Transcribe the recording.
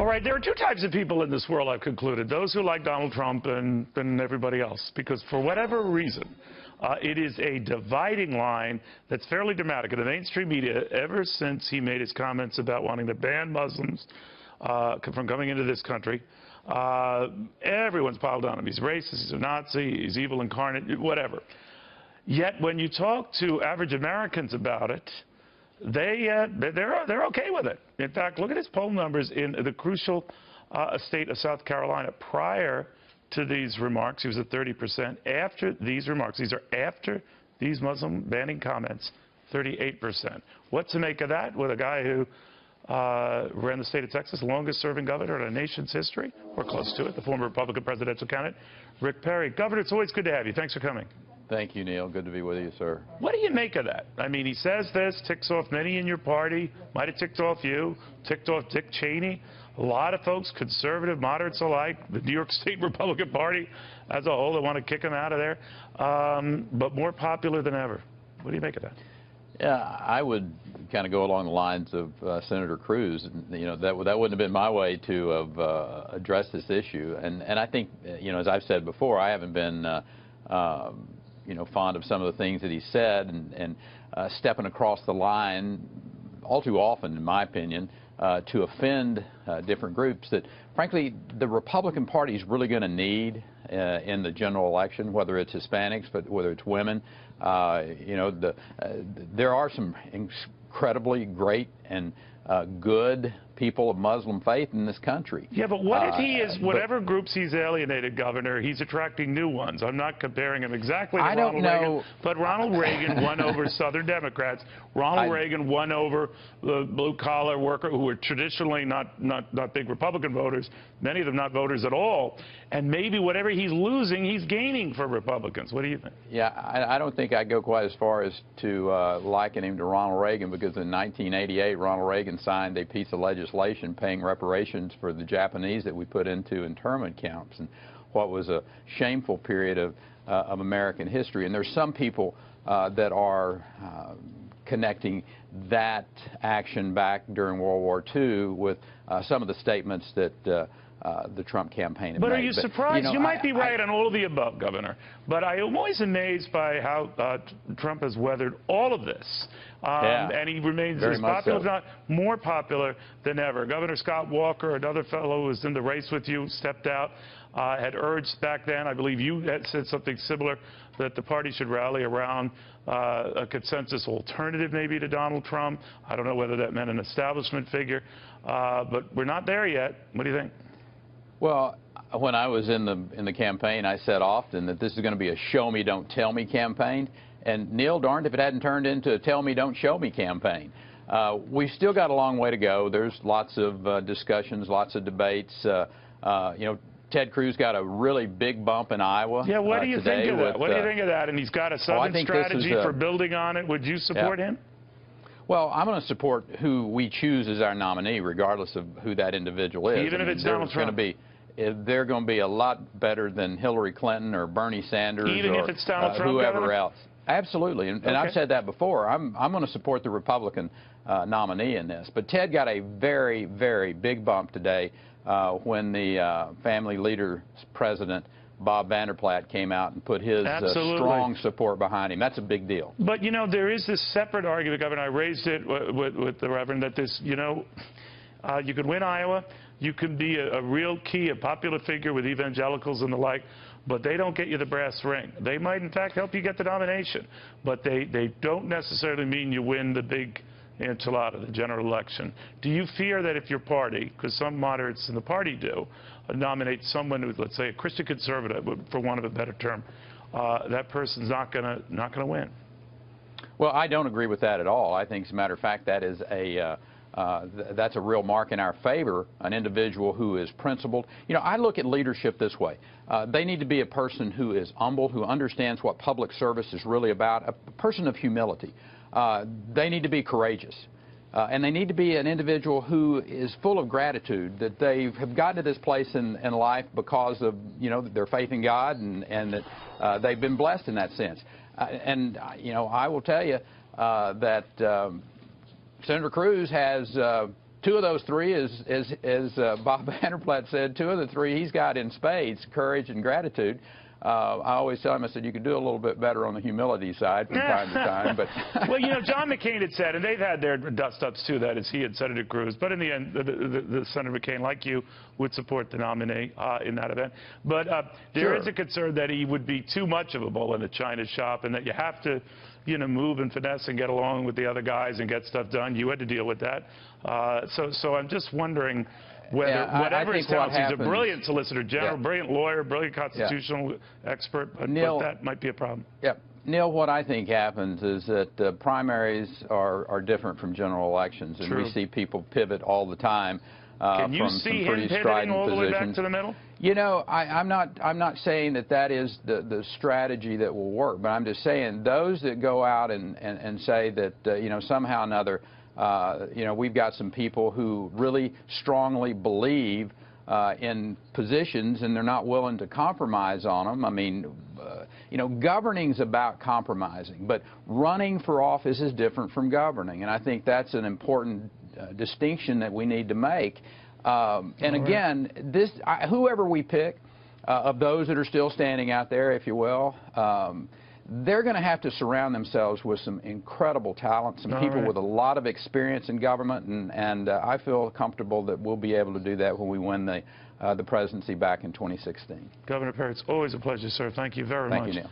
All right, there are two types of people in this world, I've concluded. Those who like Donald Trump and everybody else, because for whatever reason, it is a dividing line that's fairly dramatic. In the mainstream media, ever since he made his comments about wanting to ban Muslims from coming into this country, everyone's piled on him. He's racist, he's a Nazi, he's evil incarnate, whatever. Yet when you talk to average Americans about it, they're okay with it. In fact, look at his poll numbers in the crucial state of South Carolina. Prior to these remarks, he was at 30%. After these remarks, these are after these Muslim banning comments, 38%. What to make of that with a guy who ran the state of Texas, longest-serving governor in our nation's history, or close to it, the former Republican presidential candidate, Rick Perry. Governor, it's always good to have you. Thanks for coming. Thank you, Neil. Good to be with you, sir. What do you make of that? I mean, he says this, ticks off many in your party, might have ticked off you, ticked off Dick Cheney. A lot of folks, conservative, moderates alike, the New York State Republican Party as a whole, they want to kick him out of there, but more popular than ever. What do you make of that? Yeah, I would kind of go along the lines of Senator Cruz. You know, that wouldn't have been my way to have addressed this issue. And I think, you know, as I've said before, I haven't been you know, fond of some of the things that he said and stepping across the line all too often, in my opinion, to offend different groups that, frankly, the Republican Party is really going to need in the general election, whether it's Hispanics, but whether it's women. You know, there are some incredibly great and good people of Muslim faith in this country. Yeah, but what if he is, whatever groups he's alienated, Governor, he's attracting new ones. I'm not comparing him exactly to Ronald Reagan, but Ronald Reagan won over Southern Democrats. Ronald Reagan won over the blue-collar worker who were traditionally not big Republican voters, many of them not voters at all. And maybe whatever he's losing, he's gaining for Republicans. What do you think? Yeah, I don't think I'd go quite as far as to liken him to Ronald Reagan, because in 1988, Ronald Reagan signed a piece of legislation paying reparations for the Japanese that we put into internment camps, and what was a shameful period of American history. And there's some people that are connecting that action back during World War II with some of the statements that the Trump campaign had made. But are you surprised? You know, you might be right on all of the above, Governor. But I am always amazed by how Trump has weathered all of this. And he remains as popular, if not more popular than ever. Governor Scott Walker, another fellow who was in the race with you, stepped out, had urged back then, I believe you had said something similar, that the party should rally around a consensus alternative maybe to Donald Trump. I don't know whether that meant an establishment figure, but we're not there yet. What do you think? Well, when I was in the campaign, I said often that this is going to be a show me, don't tell me campaign. And Neil, darned if it hadn't turned into a tell me, don't show me campaign. We've still got a long way to go. There's lots of discussions, lots of debates. You know, Ted Cruz got a really big bump in Iowa. Yeah, what do you think of that? What do you think of that? And he's got a Southern strategy for building on it. Would you support him? Well, I'm going to support who we choose as our nominee, regardless of who that individual is. Even if it's Donald Trump? They're going to be a lot better than Hillary Clinton or Bernie Sanders even or if it's Donald Trump, whoever else. Absolutely, and I've said that before. I'm going to support the Republican nominee in this. But Ted got a very, very big bump today when the Family Leaders President, Bob Vander Plaat, came out and put his strong support behind him. That's a big deal. But, you know, there is this separate argument, Governor. I raised it with the Reverend, that this, you know, you could win Iowa. You can be a real key, a popular figure with evangelicals and the like, but they don't get you the brass ring. They might, in fact, help you get the nomination, but they don't necessarily mean you win the big enchilada, the general election. Do you fear that if your party, because some moderates in the party do, nominate someone who's, let's say, a Christian conservative, for want of a better term, that person's not gonna win? Well, I don't agree with that at all. I think, as a matter of fact, that is that's a real mark in our favor, an individual who is principled. You know, I look at leadership this way. They need to be a person who is humble, who understands what public service is really about, a person of humility. They need to be courageous. And they need to be an individual who is full of gratitude that they have gotten to this place in life because of, you know, their faith in God, and that they've been blessed in that sense. You know, I will tell you that Senator Cruz has two of those three, as Bob Vanderplat said, two of the three he's got in spades: courage and gratitude. I always tell him, I said, you could do a little bit better on the humility side from time to time. But well, you know, John McCain had said, and they've had their dust-ups too, that is, he and Senator Cruz. But in the end, the Senator McCain, like you, would support the nominee in that event. But there is a concern that he would be too much of a bull in a china shop, and that you have to, you know, move and finesse and get along with the other guys and get stuff done. You had to deal with that. So I'm just wondering whether, whatever he sounds, he's a brilliant solicitor general, brilliant lawyer, brilliant constitutional expert, but that might be a problem. Neil, what I think happens is that primaries are different from general elections, and we see people pivot all the time. Can you see him pivoting all the way back to the middle? You know, I'm not saying that is the strategy that will work, but I'm just saying those that go out and say that you know, somehow or another, you know, we've got some people who really strongly believe in positions and they're not willing to compromise on them. I mean, you know, governing's about compromising, but running for office is different from governing, and I think that's an important distinction that we need to make. And again, whoever we pick, of those that are still standing out there, if you will, they're going to have to surround themselves with some incredible talent, some people with a lot of experience in government, and I feel comfortable that we'll be able to do that when we win the presidency back in 2016. Governor Perry, it's always a pleasure, sir. Thank you very much. Thank you, Neil.